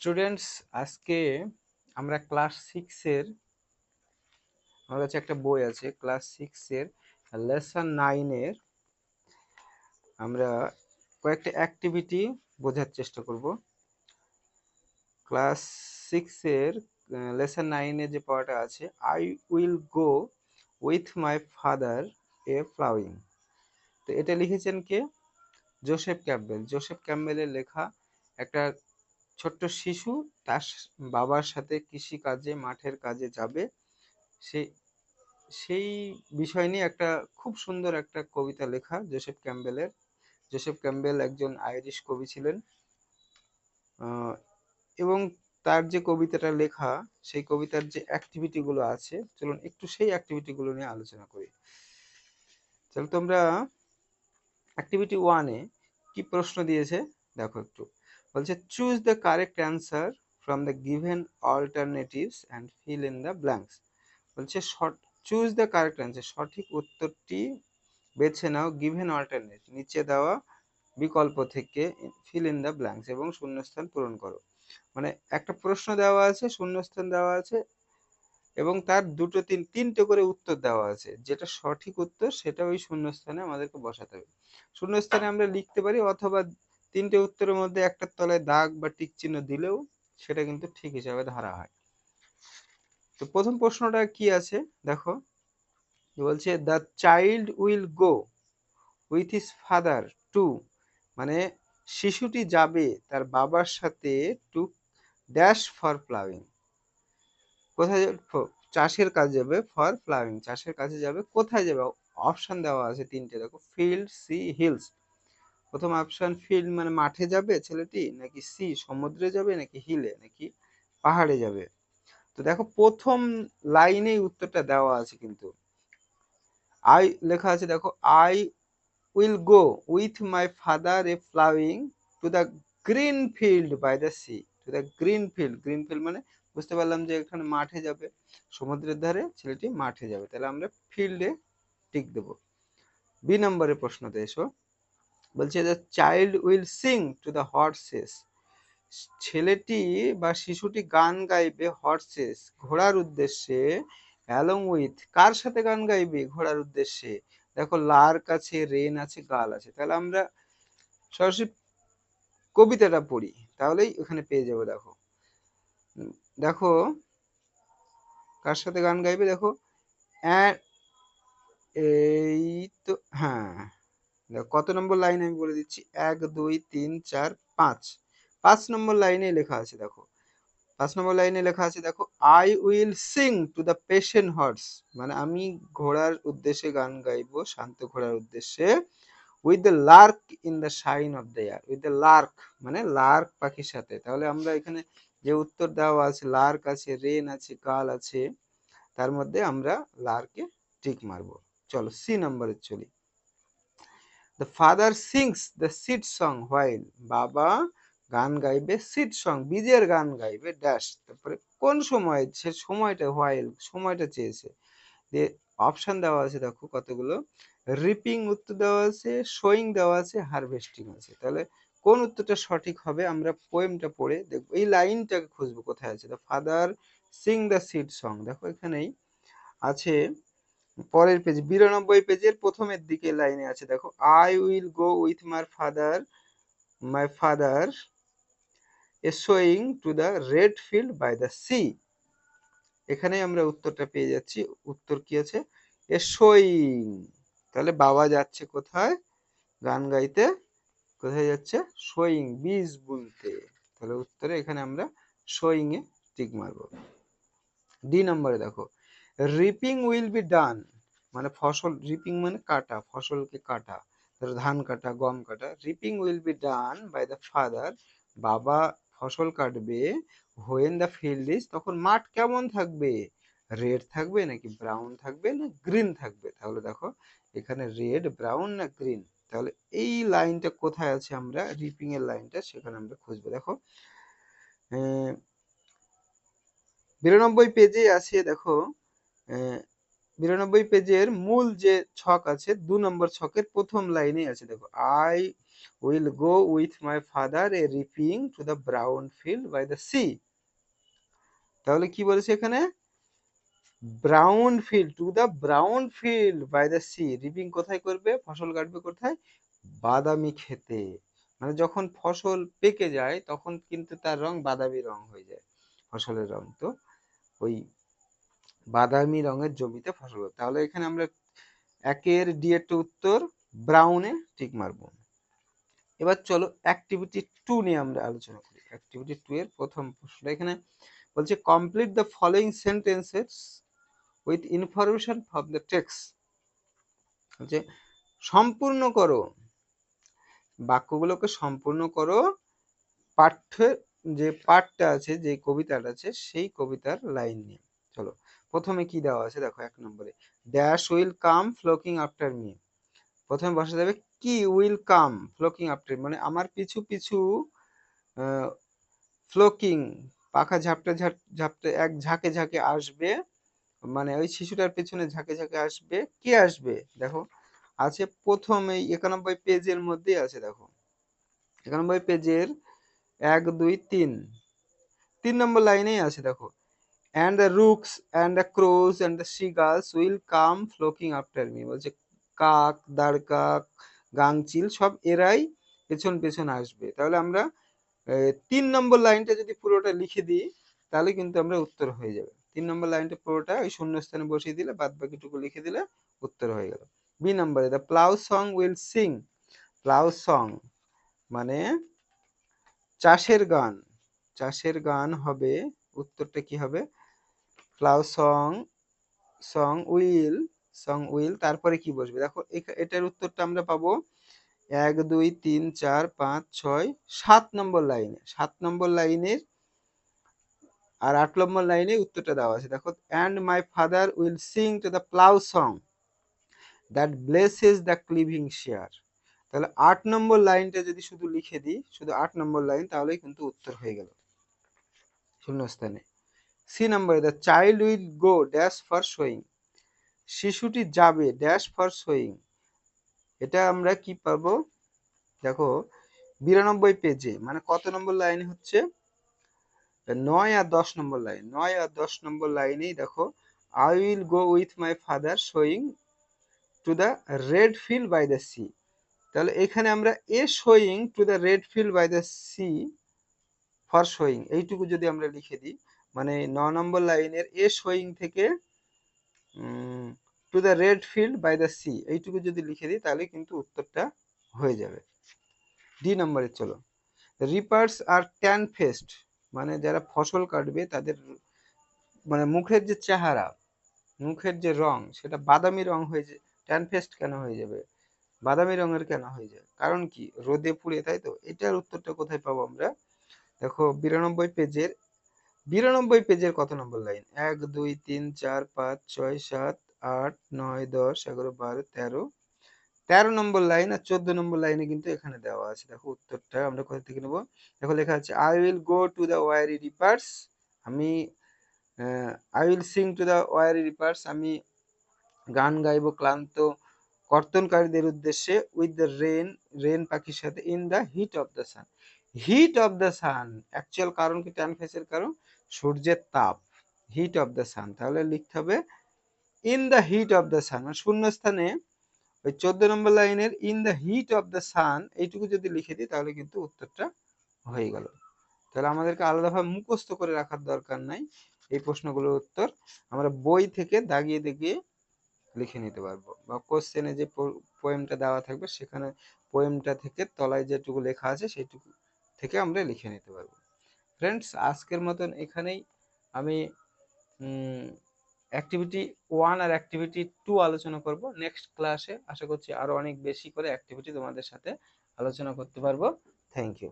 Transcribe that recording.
Students, আজকে আমরা class 6 এর আমার কাছে একটা বই আছে ক্লাস 6 এর লেসন 9 এর আমরা কয়েকটা অ্যাক্টিভিটি বোঝার চেষ্টা করব। ক্লাস 6 এর লেসন 9 এ যে পড়াটা আছে, I will go with my father a ploughing. তো এটা লিখেছেন কে? Joseph Campbell. জোসেফ ক্যাম্পবেলের লেখা। একটা ছোট্ট শিশু তার বাবার সাথে কৃষি কাজে মাঠের কাজে যাবে, সেই সেই বিষয় নিয়ে একটা খুব সুন্দর একটা কবিতা লেখা জোসেফ ক্যাম্পবেলের। জোসেফ ক্যাম্পবেল একজন আইরিশ কবি ছিলেন, এবং তার যে কবিতাটা লেখা, সেই কবিতার যে অ্যাক্টিভিটি গুলো আছে, চলুন একটু সেই অ্যাক্টিভিটি গুলো নিয়ে আলোচনা করি। চলো তোমরা অ্যাক্টিভিটি 1-এ কি প্রশ্ন দিয়েছে দেখো একটু। বলছে choose the correct answer from the given alternatives and fill in the blanks. বলছে চুজ দ্য কারেক্ট অ্যান্সার, সঠিক উত্তরটি বেছে নাও, গিভেন অল্টারনেট নিচে দেওয়া বিকল্প থেকে, ফিল ইন দ্য ব্ল্যাঙ্কস এবং শূন্যস্থান পূরণ করো। মানে একটা প্রশ্ন দেওয়া আছে, শূন্যস্থান দেওয়া আছে এবং তার তিনটে করে উত্তর দেওয়া আছে। যেটা সঠিক উত্তর সেটা ওই শূন্যস্থানে আমাদেরকে বসাতে হবে। শূন্যস্থানে আমরা লিখতে পারি, অথবা তিনটে উত্তরের মধ্যে একটার তলায় দাগ বা টিক চিহ্ন দিলেও সেটা কিন্তু ঠিক হিসাবে ধরা হয়। তো প্রথম প্রশ্নটা কি আছে দেখো, বলছে the child will go with his father to, মানে শিশুটি যাবে তার বাবার সাথে টু ড্যাশ ফর প্লাউইং। কোথায় চাষের কাজে যাবে, ফর প্লাউইং চাষের কাজে যাবে। কোথায় যাবে? অপশন দেওয়া আছে তিনটে দেখো, ফিল্ড, সি, হিলস। প্রথম অপশন ফিল্ড মানে মাঠে যাবে ছেলেটি, নাকি সি সমুদ্রে যাবে, নাকি হিলে নাকি পাহাড়ে যাবে। তো দেখো প্রথম লাইনেই উত্তরটা দেওয়া আছে, কিন্তু আই লেখা আছে দেখো, I will go with my father a ploughing to the green field by the sea. To the green field, green field মানে বুঝতে পারলাম যে এখানে মাঠে যাবে, সমুদ্রের ধারে ছেলেটি মাঠে যাবে, তাহলে আমরা ফিল্ডে টিক দেব। বি নম্বরে প্রশ্নতে এসো। বলছে the child will sing to the horse's, ছেলেটি বা শিশুটি গান গাইবে হর্সেস ঘোড়ার উদ্দেশ্যে, অ্যালং উইথ কার সাথে গান গাইবে? ঘোড়ার উদ্দেশ্যে। দেখো লার্ক আছে, রেন আছে, গাল আছে, তাহলে আমরা সরাসরি কবিতাটা পড়ি, তাহলেই ওখানে পেয়ে যাবো। দেখো দেখো কার সাথে গান গাইবে, দেখো এই তো, হ্যাঁ দেখো কত নম্বর লাইন আমি বলে দিচ্ছি, 1 2 3 4 5, 5 নম্বর লাইনে লেখা আছে দেখো। 5 নম্বর লাইনে লেখা আছে দেখো, I will sing to the patient horse, মানে আমি ঘোড়ার উদ্দেশ্যে গান গাইবো, শান্ত ঘোড়ার উদ্দেশ্যে, with the Lark in the shine of the air. With the Lark মানে লার্ক পাখির সাথে। তাহলে আমরা এখানে যে উত্তর দেওয়া আছে, লার্ক আছে, রেন আছে, গাল আছে, তার মধ্যে আমরা লার্কে টিক মারবো। চলো সি নম্বরে চলি। The father sings the seed song while, বাবা গান গাইবে সিড সং বীজের গান গাইবে ড্যাশ, তারপরে কোন সময়, সে সময়টা হোয়াইল সময়টা চেয়েছে। যে অপশন দেওয়া আছে দেখো কতগুলো, রিপিং উত্তর দেওয়া আছে, শোয়িং দেওয়া আছে, হারভেস্টিং আছে। তাহলে কোন উত্তরটা সঠিক হবে আমরা পোয়েমটা পড়ে দেখবো, এই লাইনটাকে খুঁজবো কোথায় আছে। The father Singh the seed song, দেখো এখানেই আছে পরের পেজ 92 পেজের প্রথমের দিকে লাইনে আছে দেখো, I will go with my father sowing to the red field by the sea. এখানেই আমরা উত্তরটা পেয়ে যাচ্ছি। উত্তর কি আছে? সোয়িং। তাহলে বাবা যাচ্ছে কোথায়? গান গাইতে। কোথায় যাচ্ছে? সোয়িং, বীজ বুনতে। তাহলে উত্তরে এখানে আমরা সোয়িং এ টিক মারবো। ডি নম্বরে দেখো, রিপিং উইল বি ডান, মানে ফসল, রিপিং মানে কাটা, ফসলকে কাটা, ধরো ধান কাটা, গম কাটা। Reaping will be done by the father, বাবা ফসল কাটবে, হোয়েন দ্য ফিল্ড ইজ, তখন মাঠ কেমন থাকবে? রেড থাকবে নাকি ব্রাউন থাকবে না গ্রিন থাকবে? তাহলে দেখো এখানে রেড, ব্রাউন না গ্রিন। তাহলে এই লাইনটা কোথায় আছে, আমরা রিপিং এর লাইনটা সেখানে আমরা খুঁজবো। দেখো 92 পেজে আছে দেখো, 92 পেজের মূল যে ছক আছে, 2 নম্বর ছকের প্রথম লাইনে আছে দেখো, I will go with my father a reaping to the brown field by the sea. তাহলে কি বলেছে এখানে, brown field, to the brown field by the sea. Reaping কোথায় করবে, ফসল কাটবে কোথায়, বাদামি খেতে। মানে যখন ফসল পেকে যায় তখন কিন্তু তার রং বাদামি রং হয়ে যায় ফসলের রং। তো ওই বাদামি রঙের জমিতে ফসল। তাহলে এখানে আমরা একের ডি এর উত্তর ব্রাউনে টিক মারবো। এবার চলো অ্যাক্টিভিটি 2 নিয়ে আমরা আলোচনা করি। অ্যাক্টিভিটি 2 এর প্রথম প্রশ্নটা এখানে বলছে complete the following sentences with information from the text. বলছে সম্পূর্ণ করো, বাক্যগুলোকে সম্পূর্ণ করো পাঠ্যের যে পাঠটা আছে, যে কবিতাটা আছে সেই কবিতার লাইন নিয়ে। চলো প্রথমে কি দেওয়া আছে দেখো, 1 নম্বরে dash will come flocking after me. প্রথমে বসা যাবে কি উইল কাম ফ্লোকিং আফটার, মানে আমার পিছু পিছু ফ্লোকিং পাখা ঝাপটে ঝাপটে এক ঝাঁকে ঝাঁকে আসবে, মানে ওই শিশুটার পেছনে ঝাঁকে ঝাঁকে আসবে। কে আসবে দেখো, আছে প্রথম এই 91 পেজের মধ্যেই আছে। দেখো 91 পেজের 1 2 3 নম্বর লাইনেই আছে। দেখো and the rooks and the crows and the seagulls will come flocking after me। বলছে কাক, দাঁড়কাক, গাংচিল সব এরাই পেছন পেছন আসবে। তাহলে আমরা 3 নম্বর লাইনটা যদি পুরোটা লিখে দিই তাহলে কিন্তু আমরা উত্তর হয়ে যাবে। 3 নম্বর লাইনটা পুরোটা ওই শূন্যস্থানে বসিয়ে দিলে বাদ বাকিটুকু লিখে দিলে উত্তর হয়ে গেল। বি নম্বরে the plough song will sing. Plough song মানে চাষের গান, চাষের গান হবে। উত্তরটা কি হবে, প্লাউ সং, সং উইল তারপরে কি বসবে দেখো, এটার উত্তরটা আমরা পাবো 1 2 3 4 5 6 7 নম্বর লাইনে। 7 নম্বর লাইনের আর 8 নম্বর লাইনে উত্তরটা দেওয়া আছে। দেখো and my father will sing to the plow song that blesses the cleaving share। তাহলে 8 নম্বর লাইনটা যদি শুধু লিখে দিই, শুধু 8 নম্বর লাইন, তাহলেই কিন্তু উত্তর হয়ে গেল শূন্যস্থানে। সি নম্বরে the child will go dash for showing. শিশুটি যাবে ড্যাশ ফর শোয়িং। এটা আমরা কি পাবো দেখো 92 পেজে, মানে কত নম্বর লাইন হচ্ছে, 9 আর 10 নম্বর লাইন। 9 আর 10 নম্বর লাইনেই দেখো I will go with my father sowing to the red field by the sea. তাহলে এখানে আমরা a sowing to the red field by the sea for sowing এইটুকু যদি আমরা লিখে দিই, মানে 9 নম্বর লাইনের এ শোয়িং থেকে to the red field by the sea এইটুকু যদি লিখে দিই তাহলে কিন্তু উত্তরটা হয়ে যাবে। ডি নম্বরে চলো, রিপার্স আর ট্যান ফেস্ট, মানে যারা ফসল কাটবে তাদের মানে মুখের যে চেহারা, মুখের যে রং সেটা বাদামি রং হয়ে যায়। ট্যান ফেস্ট কেন হয়ে যাবে, বাদামি রঙের কেন হয়ে যায়, কারণ কি রোদে পুড়ে, তাই তো। এটার উত্তরটা কোথায় পাবো আমরা দেখো 92 পেজের কত নম্বর লাইন, 1 2 3 4 5 6 7 8 9 10 11 12 13 13 নম্বর লাইন আর 14 নম্বর লাইনে কিন্তু এখানে দেওয়া আছে। দেখো উত্তরটা আমরা কোথা থেকে নেব, দেখো লেখা আছে I will go to the weary reapers. আমি I will sing to the weary reapers, আমি গান গাইবো ক্লান্ত কর্তনকারীদের উদ্দেশ্যে উইথ দ্য রেন, রেন পাখির সাথে in the heat of the sun. Heat of the sun actual কারণ কি, ট্যান ফেসের কারণ সূর্যের তাপ, হিট অফ দ্য সান। তাহলে লিখতে হবে in the heat of the sun, মানে শূন্যস্থানে ওই 14 নম্বর লাইনের in the heat of the sun এইটুকু যদি লিখে দিই তাহলে কিন্তু উত্তরটা হয়ে গেল। তাহলে আমাদেরকে আলাদাভাবে মুখস্থ করে রাখার দরকার নাই, এই প্রশ্নগুলোর উত্তর আমরা বই থেকে দাগিয়ে দাগিয়ে লিখে নিতে পারবো, বা কোশ্চেনে যে পোয়েমটা দেওয়া থাকবে সেখানে পোয়েমটা থেকে তলায় যেটুকু লেখা আছে সেইটুকু থেকে আমরা লিখে নিতে পারবো। ফ্রেন্ডস আজকের মতন এখানেই আমি অ্যাক্টিভিটি 1 আর অ্যাক্টিভিটি 2 আলোচনা করব। নেক্সট ক্লাসে আশা করছি আরো অনেক বেশি করে অ্যাক্টিভিটি তোমাদের সাথে আলোচনা করতে পারবো। Thank you.